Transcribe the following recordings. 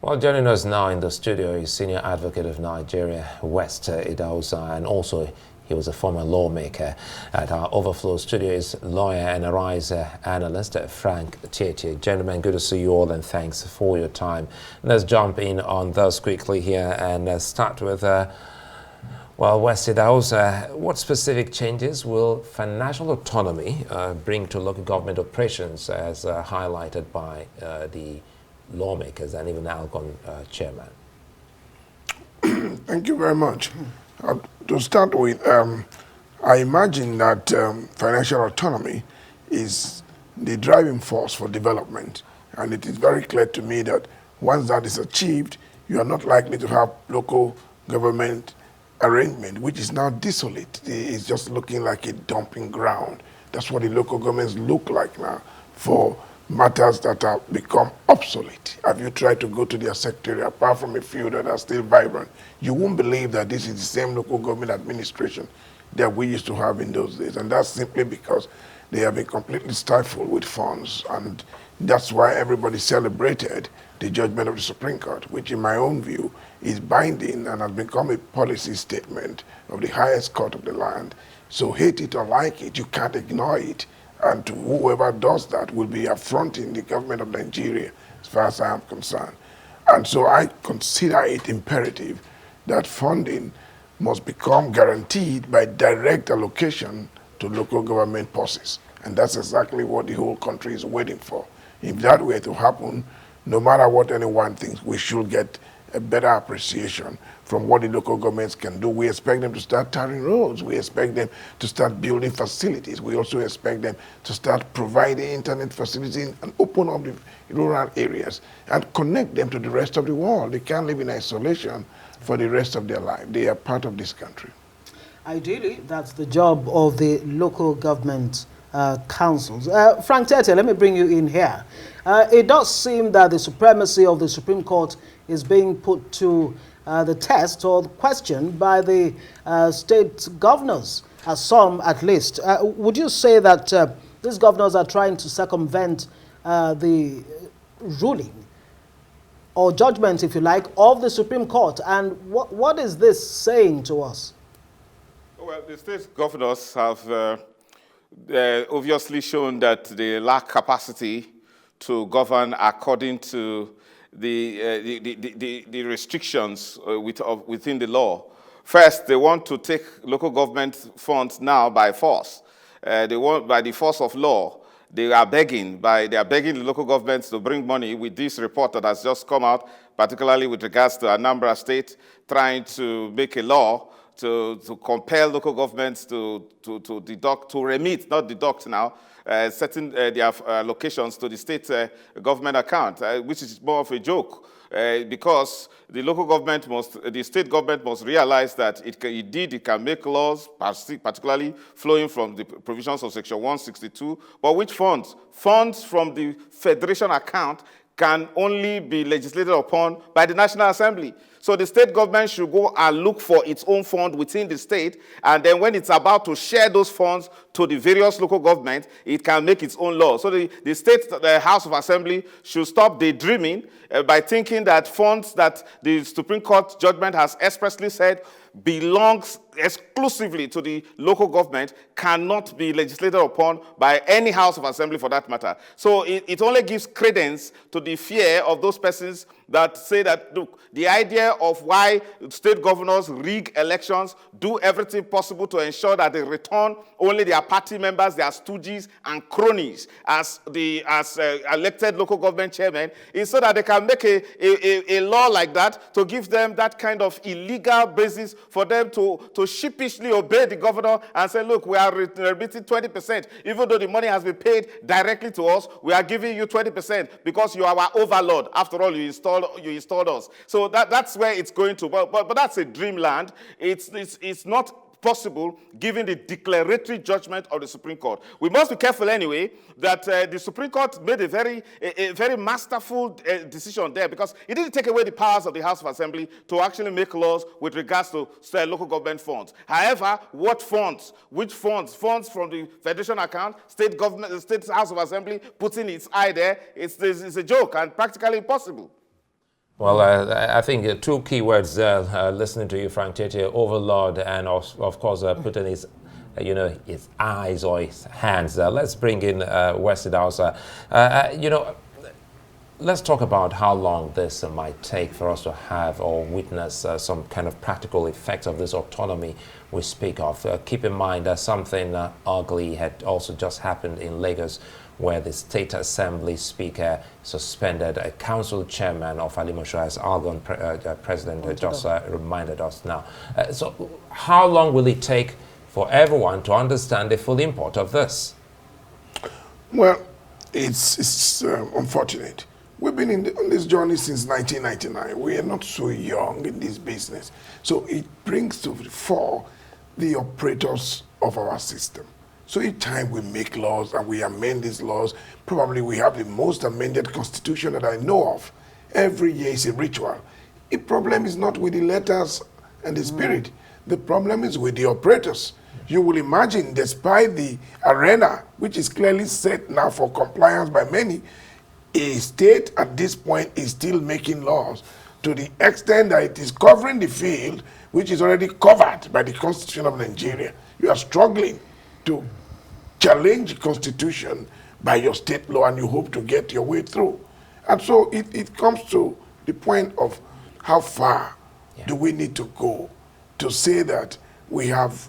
Well, joining us now in the studio is Senior Advocate of Nigeria, West Idahosa, and also he was a former lawmaker. At our Overflow studio is lawyer and Arise analyst Frank Tietie. Gentlemen, good to see you all and thanks for your time. Let's jump in on those quickly here and start with, well, West Idahosa. What specific changes will financial autonomy bring to local government operations as highlighted by the lawmakers and even Algon chairman? Thank you very much. To start with, I imagine that financial autonomy is the driving force for development. And it is very clear to me that once that is achieved, you are not likely to have local government arrangement, which is now desolate. It's just looking like a dumping ground. That's what the local governments look like now for matters that have become obsolete. Have you tried to go to their secretariat, apart from a few that are still vibrant, you won't believe that this is the same local government administration that we used to have in those days. And that's simply because they have been completely stifled with funds. And that's why everybody celebrated the judgment of the Supreme Court, which in my own view is binding and has become a policy statement of the highest court of the land. So hate it or like it, you can't ignore it. And to whoever does that will be affronting the government of Nigeria, as far as I am concerned. And so I consider it imperative that funding must become guaranteed by direct allocation to local government purses. And that's exactly what the whole country is waiting for. If that were to happen, no matter what anyone thinks, we should get a better appreciation from what the local governments can do. We expect them to start tarring roads. We expect them to start building facilities. We also expect them to start providing internet facilities and open up the rural areas and connect them to the rest of the world. They can't live in isolation for the rest of their life. They are part of this country. Ideally, that's the job of the local government councils. Frank Tietie, let me bring you in here. It does seem that the supremacy of the Supreme Court is being put to the test or the question by the state governors, some at least. Would you say that these governors are trying to circumvent the ruling or judgment, if you like, of the Supreme Court? And what is this saying to us? Well, the state governors have obviously shown that they lack capacity to govern according to the restrictions within the law. First, they want to take local government funds now by force. They want by the force of law. They are begging the local governments to bring money with this report that has just come out, particularly with regards to Anambra State, trying to make a law to compel local governments to deduct, to remit, not deduct now, setting their allocations to the state government account, which is more of a joke, because the local government the state government must realize that it can make laws, particularly flowing from the provisions of Section 162, but which funds? Funds from the federation account can only be legislated upon by the National Assembly. So the state government should go and look for its own fund within the state, and then when it's about to share those funds to the various local governments, it can make its own law. So the state House of Assembly should stop daydreaming by thinking that funds that the Supreme Court judgment has expressly said belongs exclusively to the local government cannot be legislated upon by any House of Assembly for that matter. So it only gives credence to the fear of those persons that say that, look, the idea of why state governors rig elections, do everything possible to ensure that they return only their party members, their stooges and cronies as elected local government chairmen, is so that they can make a law like that to give them that kind of illegal basis for them to sheepishly obey the governor and say, look, we are remitting 20%. Even though the money has been paid directly to us, we are giving you 20% because you are our overlord. After all, you installed us. So that's where it's going to. But that's a dreamland. It's not possible given the declaratory judgment of the Supreme Court. We must be careful anyway that the Supreme Court made a very masterful decision there, because it didn't take away the powers of the House of Assembly to actually make laws with regards to local government funds. However, what funds? Which funds? Funds from the federation account, state government, the state House of Assembly putting its eye there, it's a joke and practically impossible. Well, I think two key words listening to you, Frank Tietie, overlord and of course putting his his eyes or his hands. Let's bring in West Idahosa. Let's talk about how long this might take for us to have or witness some kind of practical effects of this autonomy we speak of. Keep in mind that something ugly had also just happened in Lagos, where the State Assembly Speaker suspended a council chairman of Alimosho, as Algon President just reminded us now. So how long will it take for everyone to understand the full import of this? Well, it's unfortunate. We've been on this journey since 1999. We are not so young in this business. So it brings to the fore the operators of our system. So each time we make laws and we amend these laws, probably we have the most amended constitution that I know of. Every year is a ritual. The problem is not with the letters and the spirit. The problem is with the operators. You will imagine, despite the arena, which is clearly set now for compliance by many, a state at this point is still making laws to the extent that it is covering the field which is already covered by the Constitution of Nigeria. You are struggling to challenge the Constitution by your state law, and you hope to get your way through. And so it comes to the point of how far do we need to go to say that we have,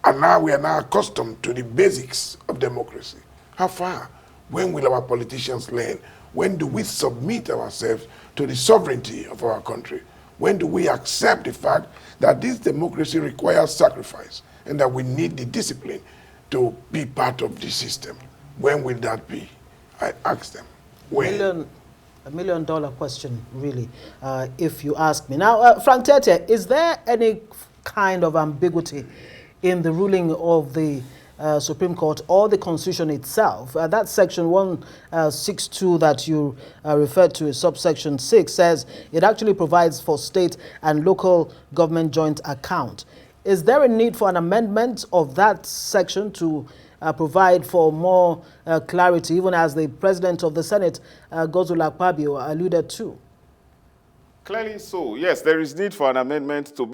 and now we are now accustomed to the basics of democracy. How far? When will our politicians learn? When do we submit ourselves to the sovereignty of our country? When do we accept the fact that this democracy requires sacrifice and that we need the discipline to be part of the system? When will that be? I ask them. When? $1 million question, really, if you ask me. Now, Frank Tietie, is there any kind of ambiguity in the ruling of the Supreme Court or the Constitution itself? That section 162 that you referred to, subsection 6, says it actually provides for state and local government joint account. Is there a need for an amendment of that section to provide for more clarity, even as the President of the Senate, Godswill Akpabio, alluded to? Clearly so. Yes, there is need for an amendment to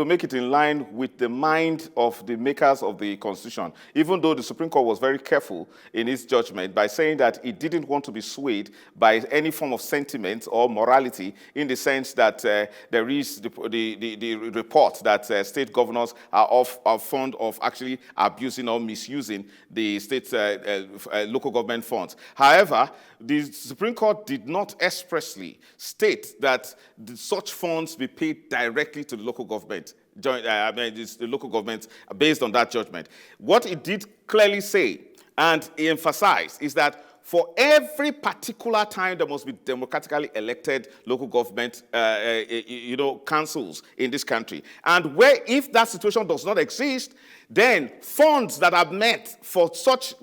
make it in line with the mind of the makers of the Constitution, even though the Supreme Court was very careful in its judgment by saying that it didn't want to be swayed by any form of sentiment or morality, in the sense that there is the report that state governors are fond of actually abusing or misusing the state local government funds. However, the Supreme Court did not expressly state that such funds be paid directly to the local government, the local government, based on that judgment. What it did clearly say and emphasize is that for every particular time there must be democratically elected local government, councils in this country. And if that situation does not exist, then funds that are meant for such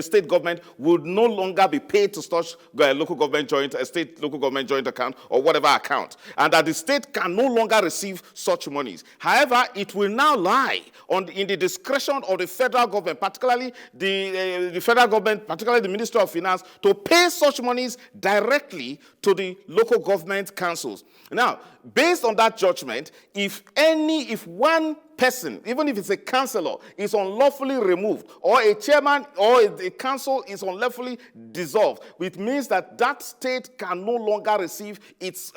state government would no longer be paid to such local government joint, state local government joint account or whatever account, and that the state can no longer receive such monies. However, it will now lie in the discretion of the federal government, particularly the federal government, particularly the Ministry of Finance, to pay such monies directly to the local government councils. Now, based on that judgment, if one person, even if it's a councillor, is unlawfully removed, or a chairman or a council is unlawfully dissolved, which means that that state can no longer receive its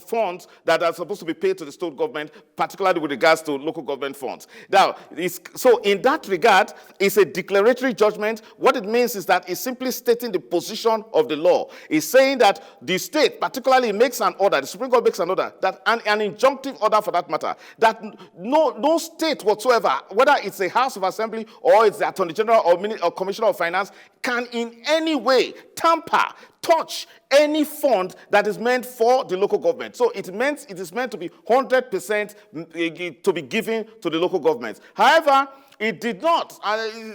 funds that are supposed to be paid to the state government, particularly with regards to local government funds. Now, so in that regard, it's a declaratory judgment. What it means is that it's simply stating the position of the law. It's saying that the state particularly makes an order, the Supreme Court makes an order, that an injunctive order for that matter, that no state whatsoever, whether it's a House of Assembly or it's the Attorney General or Commissioner of Finance, can in any way touch any fund that is meant for the local government. So it is meant to be 100% to be given to the local government. However, it did not,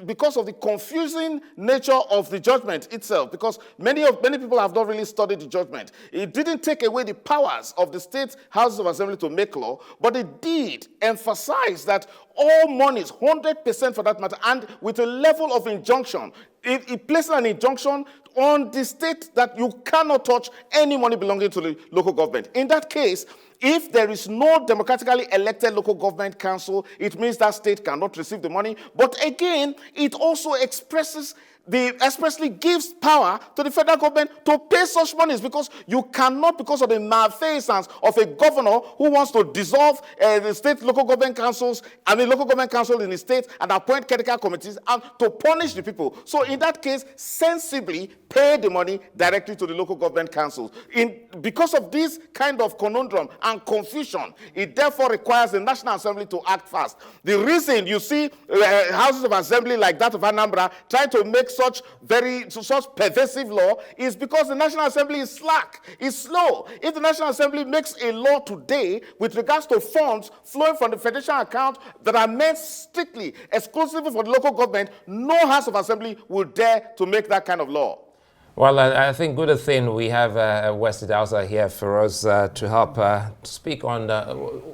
because of the confusing nature of the judgment itself, because many people have not really studied the judgment. It didn't take away the powers of the state houses of assembly to make law, but it did emphasize that all monies, 100% for that matter, and with a level of injunction. It places an injunction on the state that you cannot touch any money belonging to the local government. In that case, if there is no democratically elected local government council, it means that state cannot receive the money. But again, it also expressly gives power to the federal government to pay such monies, because you cannot, because of the malfeasance of a governor who wants to dissolve the state local government councils and the local government council in the state and appoint critical committees and to punish the people. So in that case, sensibly pay the money directly to the local government councils. Because of this kind of conundrum and confusion, it therefore requires the National Assembly to act fast. The reason you see houses of assembly like that of Anambra trying to make such pervasive law is because the National Assembly is slack, is slow. If the National Assembly makes a law today with regards to funds flowing from the federation account that are meant strictly, exclusively for the local government, no House of Assembly will dare to make that kind of law. Well, I think good thing we have West Idahosa here for us to help speak on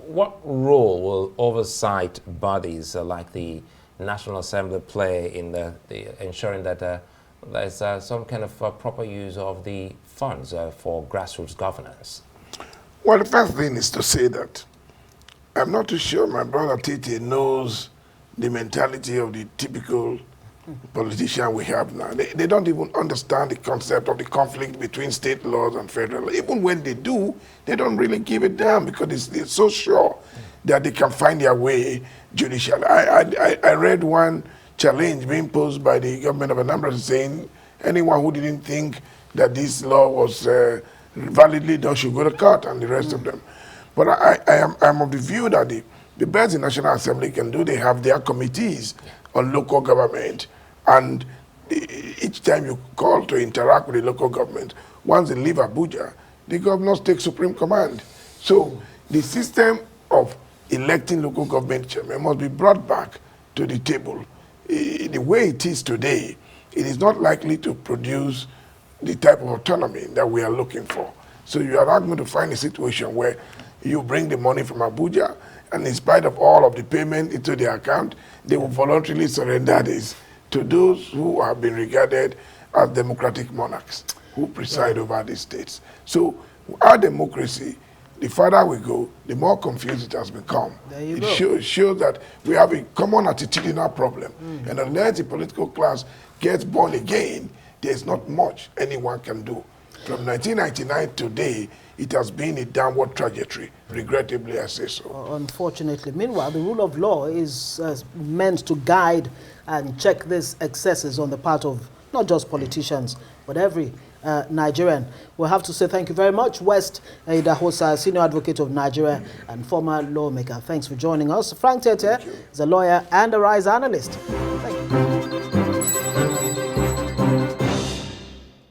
what role will oversight bodies like the National Assembly play in ensuring that there's some kind of proper use of the funds for grassroots governance? Well, the first thing is to say that I'm not too sure my brother Tietie knows the mentality of the typical politician we have now. They don't even understand the concept of the conflict between state laws and federal. Even when they do, they don't really give it down because they're so sure that they can find their way judicially. I read one challenge being posed by the government of Anambra saying anyone who didn't think that this law was validly done should go to court, and the rest of them. But I'm of the view that the best the National Assembly can do, they have their committees on local government, and each time you call to interact with the local government, once they leave Abuja, the governors take supreme command. So the system of electing local government chairman must be brought back to the table. The way it is today, it is not likely to produce the type of autonomy that we are looking for. So you are not going to find a situation where you bring the money from Abuja, and in spite of all of the payment into their account, they will voluntarily surrender this to those who have been regarded as democratic monarchs who preside over these states. So our democracy, the farther we go, the more confused it has become. It shows that we have a common attitudinal problem. And unless the political class gets born again, there's not much anyone can do. From 1999 to today, it has been a downward trajectory. Regrettably, I say so. Unfortunately. Meanwhile, the rule of law is meant to guide and check these excesses on the part of not just politicians, but every Nigerian. We'll have to say thank you very much, West Idahosa, Senior Advocate of Nigeria and former lawmaker. Thanks for joining us. Frank Tietie is a lawyer and a RISE analyst. Thank you.